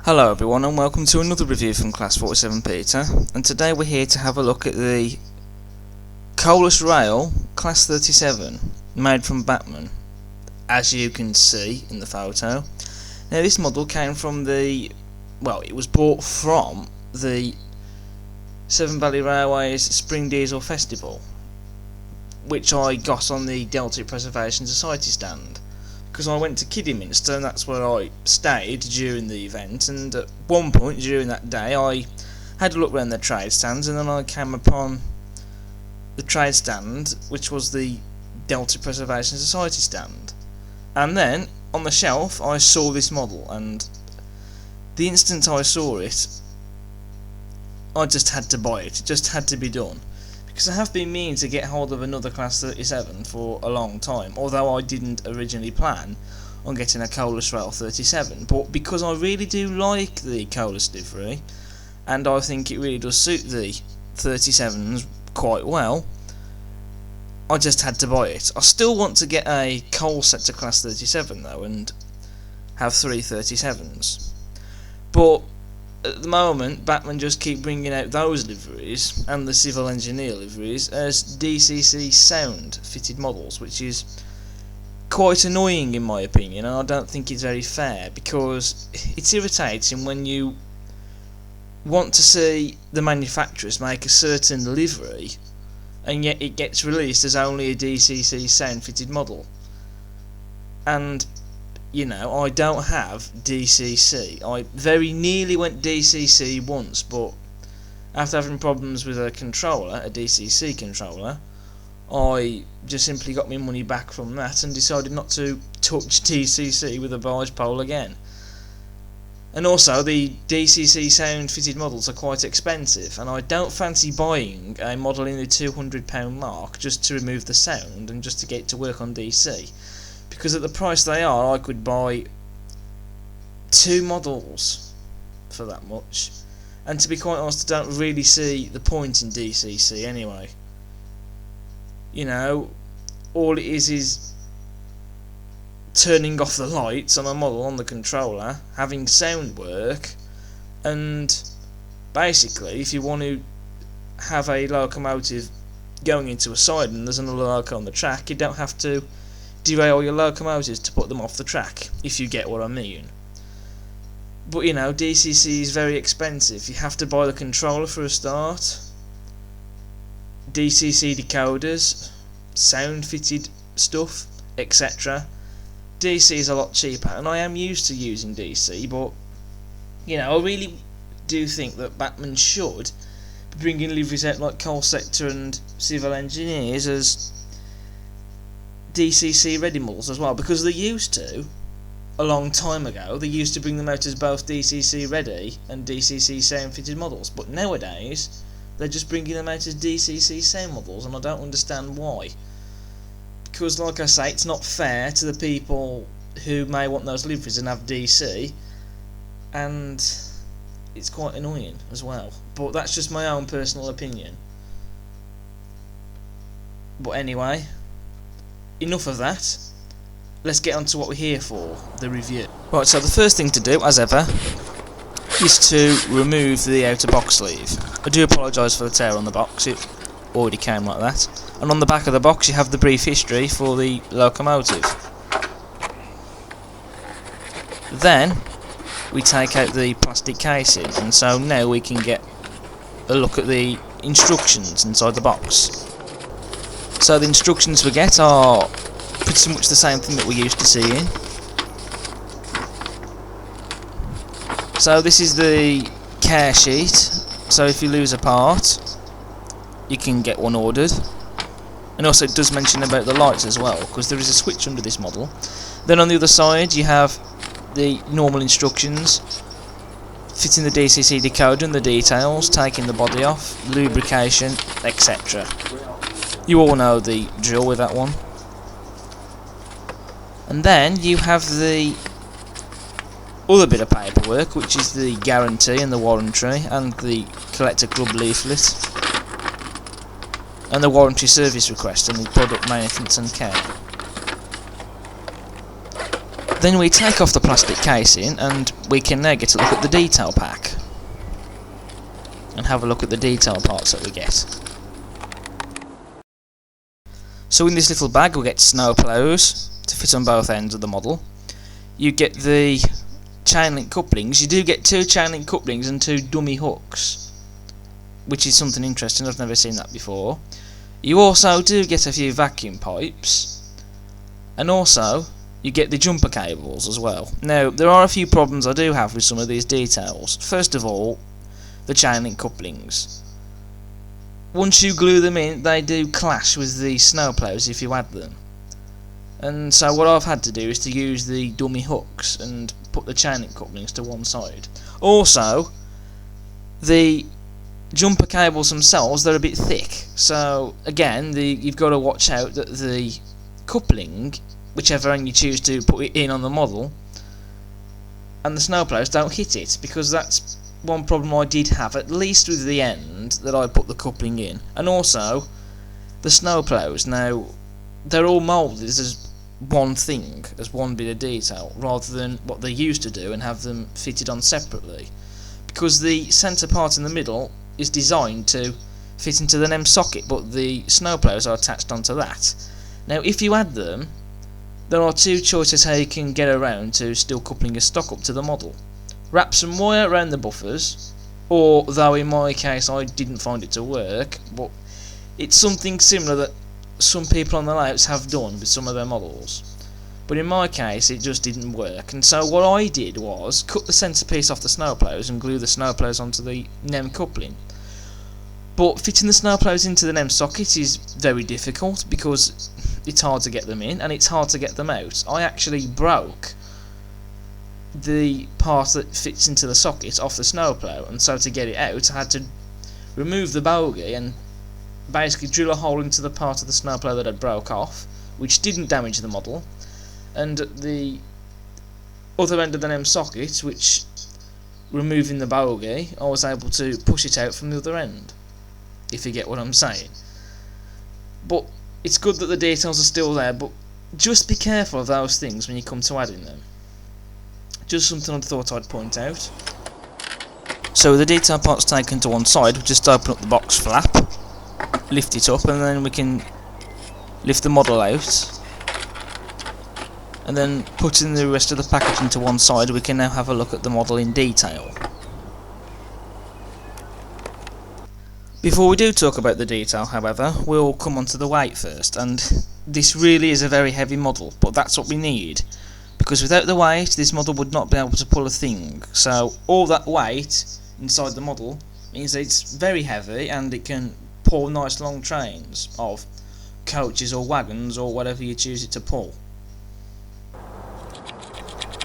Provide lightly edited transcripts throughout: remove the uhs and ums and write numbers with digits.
Hello everyone and welcome to another review from Class 47 Peter, and today we're here to have a look at the Colas Rail Class 37 made from Bachmann, as you can see in the photo. Now this model came from it was bought from the Severn Valley Railways Spring Diesel Festival, which I got on the Delta Preservation Society stand. Because I went to Kidderminster and that's where I stayed during the event, and at one point during that day I had a look around the trade stands, and then I came upon the trade stand which was the Delta Preservation Society stand, and then on the shelf I saw this model, and the instant I saw it I just had to buy it. It just had to be done. Because I have been meaning to get hold of another Class 37 for a long time, although I didn't originally plan on getting a Colas Rail 37, but because I really do like the Colas livery, and I think it really does suit the 37s quite well, I just had to buy it. I still want to get a Coal Sector Class 37 though, and have 3 37s, but at the moment, Bachmann just keep bringing out those liveries and the civil engineer liveries as DCC sound fitted models, which is quite annoying in my opinion, and I don't think it's very fair, because it's irritating when you want to see the manufacturers make a certain livery and yet it gets released as only a DCC sound fitted model. And you know, I don't have DCC. I very nearly went DCC once, but after having problems with a controller, a DCC controller, I just simply got my money back from that and decided not to touch DCC with a barge pole again. And also, the DCC sound fitted models are quite expensive, and I don't fancy buying a model in the £200 mark just to remove the sound and just to get it to work on DC. Because at the price they are, I could buy 2 models for that much. And to be quite honest, I don't really see the point in DCC anyway. You know, all it is turning off the lights on a model on the controller, having sound work, and basically if you want to have a locomotive going into a side and there's another loco on the track, you don't have to derail your locomotives to put them off the track, if you get what I mean. But you know, DCC is very expensive. You have to buy the controller for a start, DCC decoders, sound fitted stuff, etc. DC is a lot cheaper, and I am used to using DC, but you know, I really do think that Bachmann should be bringing liveries out like Coal Sector and Civil Engineers as DCC ready models as well, because they used to, a long time ago, they used to bring them out as both DCC ready and DCC sound fitted models, but nowadays they're just bringing them out as DCC sound models, and I don't understand why. Because like I say, it's not fair to the people who may want those liveries and have DC, and it's quite annoying as well, but that's just my own personal opinion. But anyway, enough of that. Let's get on to what we're here for, the review. Right, so the first thing to do, as ever, is to remove the outer box sleeve. I do apologise for the tear on the box, it already came like that. And on the back of the box you have the brief history for the locomotive. Then we take out the plastic casing, and so now we can get a look at the instructions inside the box. So the instructions we get are pretty much the same thing that we're used to seeing. So this is the care sheet, so if you lose a part you can get one ordered. And also it does mention about the lights as well, because there is a switch under this model. Then on the other side you have the normal instructions, fitting the DCC decoder and the details, taking the body off, lubrication, etc. You all know the drill with that one. And then you have the other bit of paperwork, which is the guarantee and the warranty, and the collector club leaflet, and the warranty service request and the product maintenance and care. Then we take off the plastic casing and we can now get a look at the detail pack and have a look at the detail parts that we get. So in this little bag we get snow plows to fit on both ends of the model. You get the chain link couplings. You do get 2 chain link couplings and 2 dummy hooks, which is something interesting. I've never seen that before. You also do get a few vacuum pipes, and also you get the jumper cables as well. Now there are a few problems I do have with some of these details. First of all, the chain link couplings. Once you glue them in, they do clash with the snowplows if you add them. And so what I've had to do is to use the dummy hooks and put the chain link couplings to one side. Also, the jumper cables themselves, they're a bit thick. So again, you've got to watch out that the coupling, whichever end you choose to put it in on the model, and the snowplows don't hit it, because that's one problem I did have, at least with the end that I put the coupling in. And also the snowplows, now they're all moulded as one thing, as one bit of detail, rather than what they used to do and have them fitted on separately, because the centre part in the middle is designed to fit into the NEM socket, but the snowplows are attached onto that. Now if you add them, there are 2 choices how you can get around to still coupling your stock up to the model. Wrap some wire around the buffers, or, though in my case I didn't find it to work, but it's something similar that some people on the layouts have done with some of their models. But in my case it just didn't work, and so what I did was cut the centrepiece off the snowplows and glue the snowplows onto the NEM coupling. But fitting the snowplows into the NEM socket is very difficult because it's hard to get them in and it's hard to get them out. I actually broke the part that fits into the socket off the snowplow, and so to get it out I had to remove the bogie and basically drill a hole into the part of the snowplow that had broke off, which didn't damage the model, and at the other end of the NEM socket, which, removing the bogie, I was able to push it out from the other end, if you get what I'm saying. But it's good that the details are still there, but just be careful of those things when you come to adding them. Just something I thought I'd point out. So with the detail parts taken to one side, we just open up the box flap, lift it up, and then we can lift the model out, and then putting the rest of the packaging to one side, we can now have a look at the model in detail. Before we do talk about the detail, however, we'll come on to the weight first, and this really is a very heavy model, but that's what we need, because without the weight this model would not be able to pull a thing. So all that weight inside the model means that it's very heavy and it can pull nice long trains of coaches or wagons or whatever you choose it to pull.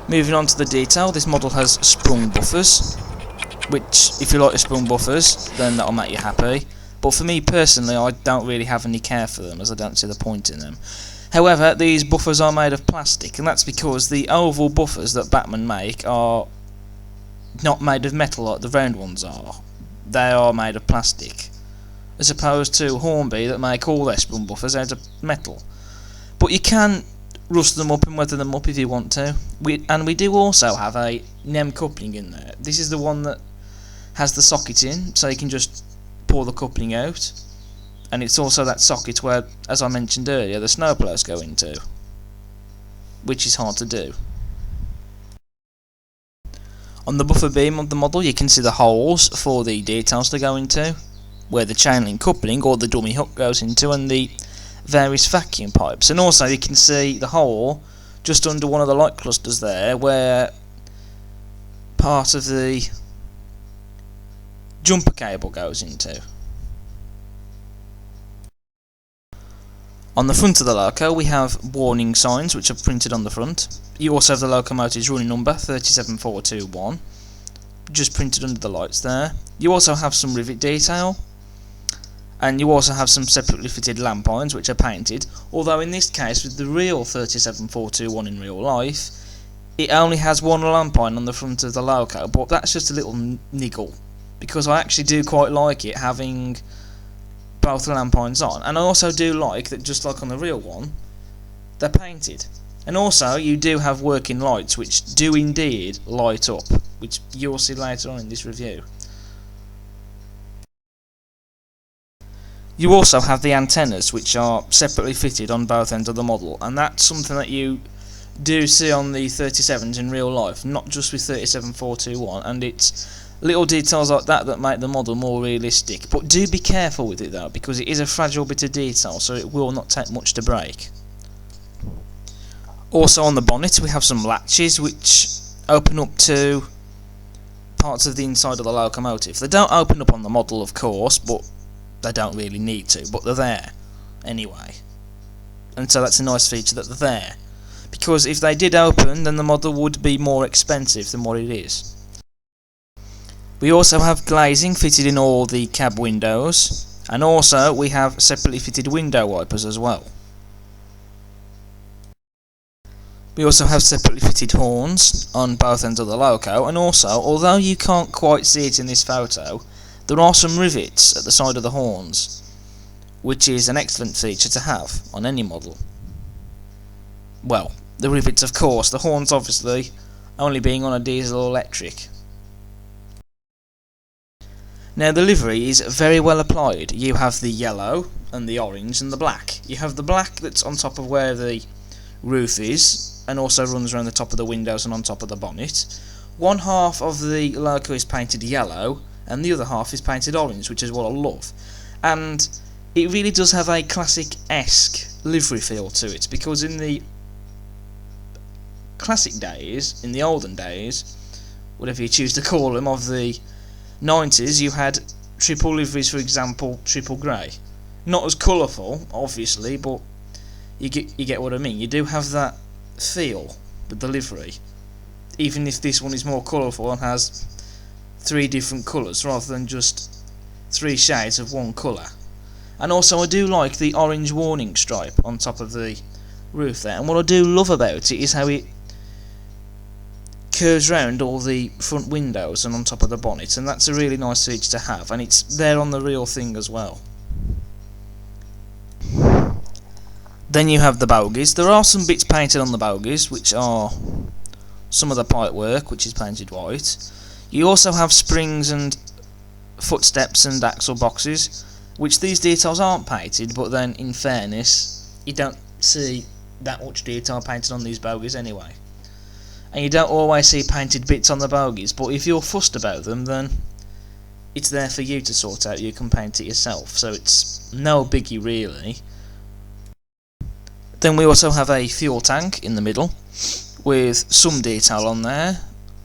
Moving on to the detail, this model has sprung buffers, which, if you like the sprung buffers, then that'll make you happy. But for me personally, I don't really have any care for them, as I don't see the point in them. However, these buffers are made of plastic, and that's because the oval buffers that Bachmann make are not made of metal like the round ones are. They are made of plastic, as opposed to Hornby that make all their sprung buffers out of metal. But you can rust them up and weather them up if you want to. And we do also have a NEM coupling in there. This is the one that has the socket in, so you can just pull the coupling out. And it's also that socket where, as I mentioned earlier, the snowplows go into, which is hard to do. On the buffer beam of the model you can see the holes for the details to go into, where the chain link coupling or the dummy hook goes into, and the various vacuum pipes. And also you can see the hole just under one of the light clusters there, where part of the jumper cable goes into. On the front of the loco we have warning signs which are printed on the front. You also have the locomotive's running number 37421, just printed under the lights there. You also have some rivet detail, and you also have some separately fitted lamp irons which are painted, although in this case with the real 37421 in real life it only has one lamp iron on the front of the loco, but that's just a little niggle, because I actually do quite like it having both lamp irons on, and I also do like that, just like on the real one, they're painted. And also you do have working lights which do indeed light up, which you'll see later on in this review. You also have the antennas, which are separately fitted on both ends of the model, and that's something that you do see on the 37s in real life, not just with 37421, and it's little details like that that make the model more realistic. But do be careful with it though, because it is a fragile bit of detail, so it will not take much to break. Also on the bonnet we have some latches which open up to parts of the inside of the locomotive. They don't open up on the model, of course, but they don't really need to, but they're there anyway. And so that's a nice feature that they're there, because if they did open, then the model would be more expensive than what it is. We also have glazing fitted in all the cab windows, and also we have separately fitted window wipers as well. We also have separately fitted horns on both ends of the loco, and also, although you can't quite see it in this photo, there are some rivets at the side of the horns, which is an excellent feature to have on any model. Well, the rivets of course, the horns obviously only being on a diesel or electric. Now the livery is very well applied. You have the yellow and the orange and the black. You have the black that's on top of where the roof is, and also runs around the top of the windows and on top of the bonnet. One half of the loco is painted yellow, and the other half is painted orange, which is what I love. And it really does have a classic-esque livery feel to it, because in the classic days, in the olden days, whatever you choose to call them, of the 90s, you had triple liveries, for example, triple grey. Not as colourful, obviously, but you get what I mean. You do have that feel with the livery, even if this one is more colourful and has 3 different colours rather than just 3 shades of one colour. And also I do like the orange warning stripe on top of the roof there, and what I do love about it is how it curves round all the front windows and on top of the bonnet, and that's a really nice feature to have, and it's there on the real thing as well. Then you have the bogies. There are some bits painted on the bogies, which are some of the pipework, which is painted white. You also have springs and footsteps and axle boxes, which these details aren't painted, but then in fairness you don't see that much detail painted on these bogies anyway. And you don't always see painted bits on the bogies, but if you're fussed about them, then it's there for you to sort out. You can paint it yourself, so it's no biggie really. Then we also have a fuel tank in the middle with some detail on there,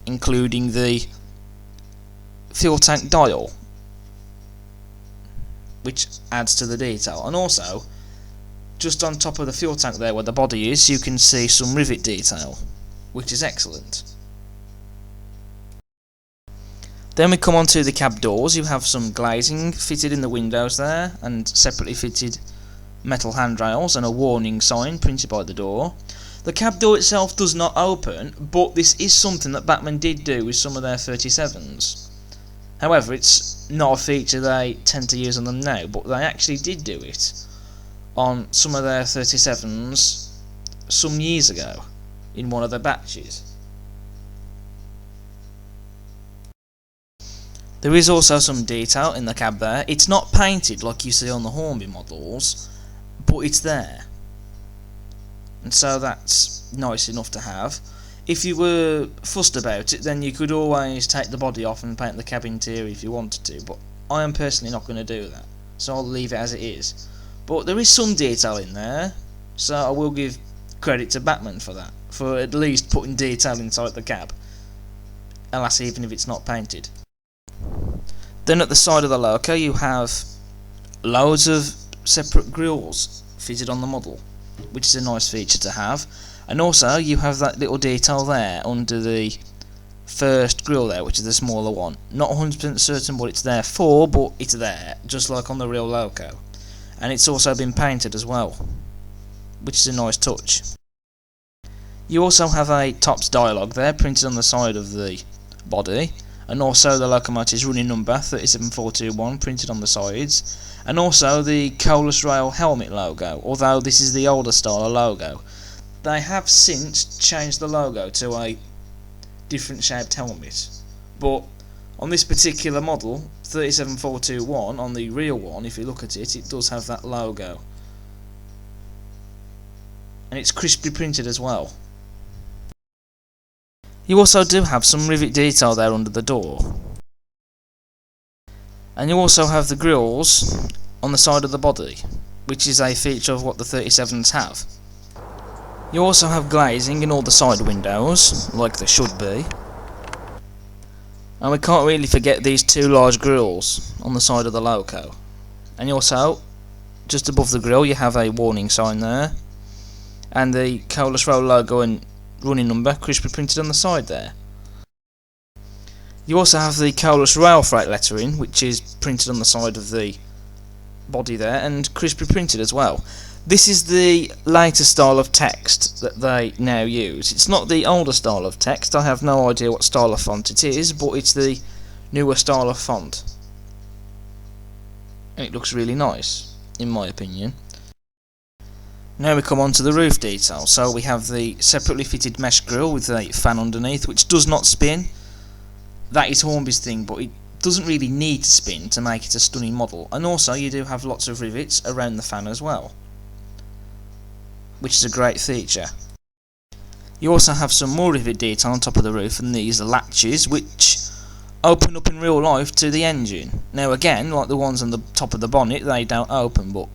including the fuel tank dial, which adds to the detail. And also, just on top of the fuel tank there where the body is, you can see some rivet detail, which is excellent. Then we come on to the cab doors. You have some glazing fitted in the windows there, and separately fitted metal handrails and a warning sign printed by the door. The cab door itself does not open, but this is something that Bachmann did do with some of their 37s. However, it's not a feature they tend to use on them now, but they actually did do it on some of their 37s some years ago in one of their batches. There is also some detail in the cab there. It's not painted like you see on the Hornby models, but it's there, and so that's nice enough to have. If you were fussed about it, then you could always take the body off and paint the cab interior if you wanted to, but I am personally not going to do that, so I'll leave it as it is. But there is some detail in there, so I will give credit to Bachmann for that, for at least putting detail inside the cab, alas, even if it's not painted. Then at the side of the loco you have loads of separate grills fitted on the model, which is a nice feature to have. And also you have that little detail there under the first grill there, which is the smaller one. Not 100% certain what it's there for, but it's there, just like on the real loco. And it's also been painted as well, which is a nice touch. You also have a tops dialogue there printed on the side of the body, and also the locomotive's running number 37421 printed on the sides, and also the Colas Rail helmet logo, although this is the older style of logo. They have since changed the logo to a different shaped helmet, but on this particular model 37421, on the real one, if you look at it, it does have that logo, and it's crisply printed as well. You also do have some rivet detail there under the door, and you also have the grills on the side of the body, which is a feature of what the 37s have. You also have glazing in all the side windows, like there should be. And we can't really forget these two large grills on the side of the loco. And also, just above the grill, you have a warning sign there, and the Colas Rail logo and running number crisply printed on the side there. You also have the Colas Rail freight lettering, which is printed on the side of the body there, and crisply printed as well. This is the later style of text that they now use. It's not the older style of text. I have no idea what style of font it is, but it's the newer style of font. And it looks really nice, in my opinion. Now we come on to the roof detail. So we have the separately fitted mesh grille with a fan underneath, which does not spin. That is Hornby's thing, but it doesn't really need to spin to make it a stunning model. And also you do have lots of rivets around the fan as well, which is a great feature. You also have some more rivet detail on top of the roof, and these are latches which open up in real life to the engine. Now again, like the ones on the top of the bonnet, they don't open, but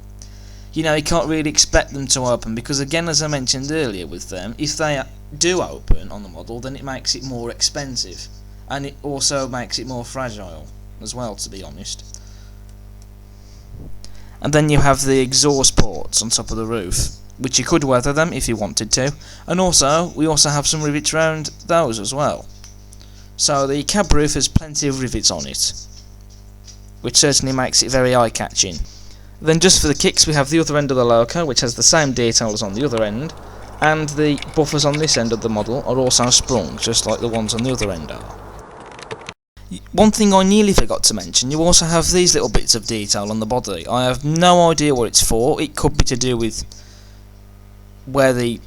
you know, you can't really expect them to open, because again, as I mentioned earlier with them, if they do open on the model, then it makes it more expensive, and it also makes it more fragile as well, to be honest. And then you have the exhaust ports on top of the roof, which you could weather them if you wanted to, and also we also have some rivets around those as well. So the cab roof has plenty of rivets on it, which certainly makes it very eye-catching. Then just for the kicks, we have the other end of the loco, which has the same detail as on the other end, and the buffers on this end of the model are also sprung, just like the ones on the other end are. One thing I nearly forgot to mention, you also have these little bits of detail on the body. I have no idea what it's for. It could be to do with where the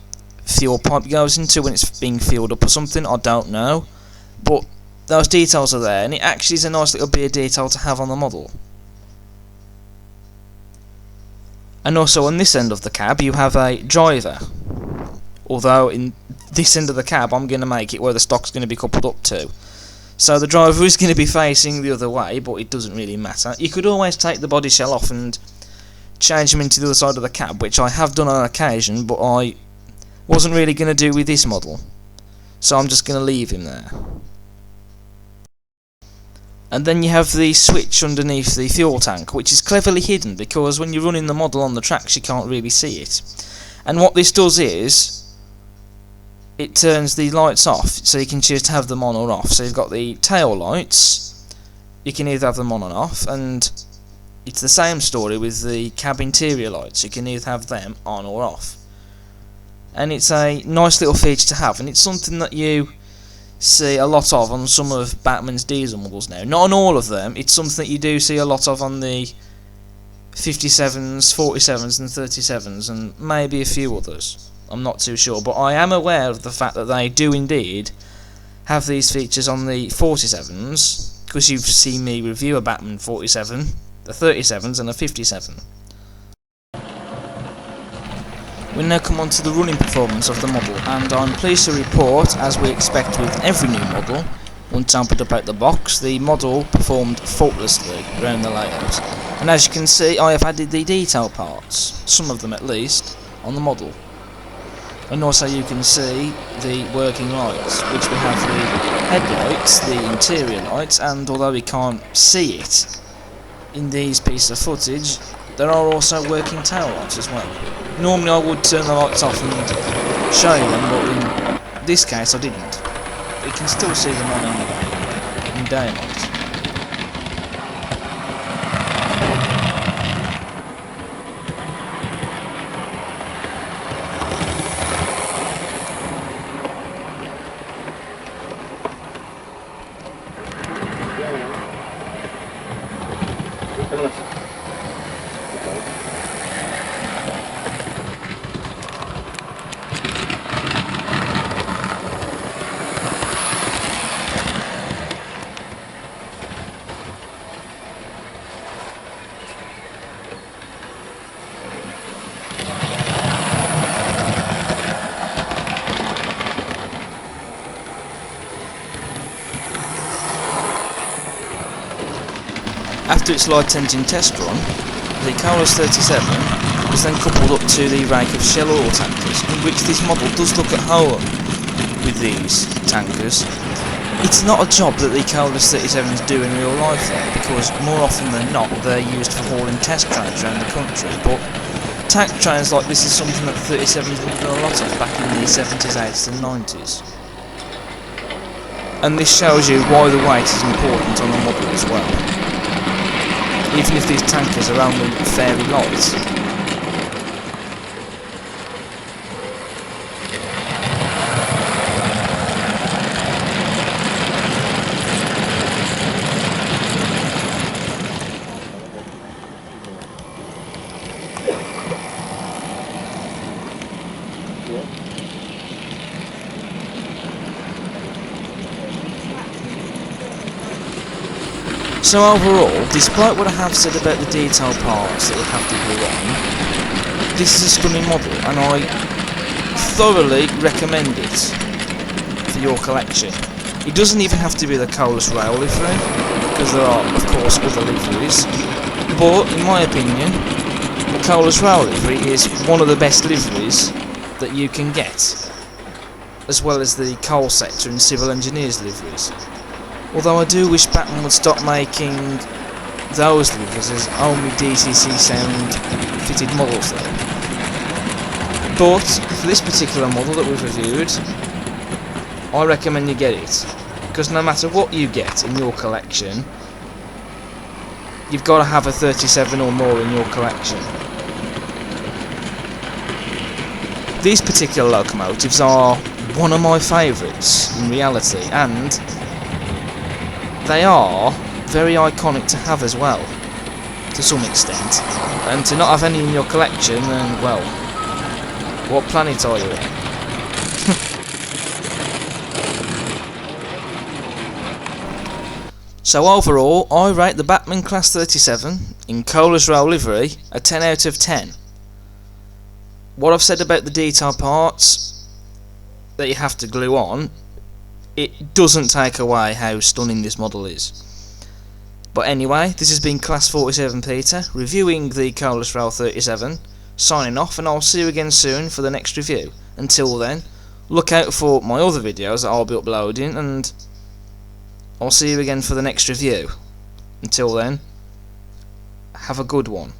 fuel pipe goes into when it's being filled up or something, I don't know, but those details are there, and it actually is a nice little bit of detail to have on the model. And also on this end of the cab you have a driver, although in this end of the cab I'm going to make it where the stock's going to be coupled up to, so the driver is going to be facing the other way, but it doesn't really matter. You could always take the body shell off and change them into the other side of the cab, which I have done on occasion, but I wasn't really going to do with this model, so I'm just going to leave him there. And then you have the switch underneath the fuel tank, which is cleverly hidden, because when you're running the model on the tracks you can't really see it. And what this does is it turns the lights off, so you can choose to have them on or off. So you've got the tail lights, you can either have them on or off, and it's the same story with the cab interior lights, you can either have them on or off. And it's a nice little feature to have, and it's something that you see a lot of on some of Bachmann's diesel models now. Not on all of them, it's something that you do see a lot of on the 57s, 47s and 37s, and maybe a few others. I'm not too sure, but I am aware of the fact that they do indeed have these features on the 47s, because you've seen me review a Bachmann 47, the 37s and a 57. We now come on to the running performance of the model, and I'm pleased to report, as we expect with every new model, once sampled up out the box, the model performed faultlessly around the layout. And as you can see, I have added the detail parts, some of them at least, on the model. And also you can see the working lights, which we have the headlights, the interior lights, and although we can't see it in these pieces of footage, there are also working tail lights as well. Normally I would turn the lights off and show you them, but in this case I didn't. But you can still see them on anyway, in daylight. After its light engine test run, the Colas 37 was then coupled up to the rake of Shell oil tankers, in which this model does look at home with these tankers. It's not a job that the Colas 37s do in real life though, because more often than not they're used for hauling test trains around the country, but tank trains like this is something that 37s would have done a lot of back in the 70s, 80s and 90s. And this shows you why the weight is important on the model as well, even if these tankers are only fairly light. So overall, despite what I have said about the detailed parts that would have to glue on, this is a stunning model and I thoroughly recommend it for your collection. It doesn't even have to be the Colas rail livery, because there are of course other liveries, but in my opinion, the Colas rail livery is one of the best liveries that you can get, as well as the coal sector and civil engineers liveries. Although I do wish Bachmann would stop making those liveries as only DCC sound fitted models though. But for this particular model that we've reviewed, I recommend you get it, because no matter what you get in your collection, you've got to have a 37 or more in your collection. These particular locomotives are one of my favourites in reality, and they are very iconic to have as well, to some extent. And to not have any in your collection, then, well, what planet are you in? So overall, I rate the Bachmann Class 37 in Colas rail livery a 10 out of 10. What I've said about the detail parts that you have to glue on, it doesn't take away how stunning this model is. But anyway, this has been Class 47 Peter, reviewing the Colas Rail 37, signing off, and I'll see you again soon for the next review. Until then, look out for my other videos that I'll be uploading, and I'll see you again for the next review. Until then, have a good one.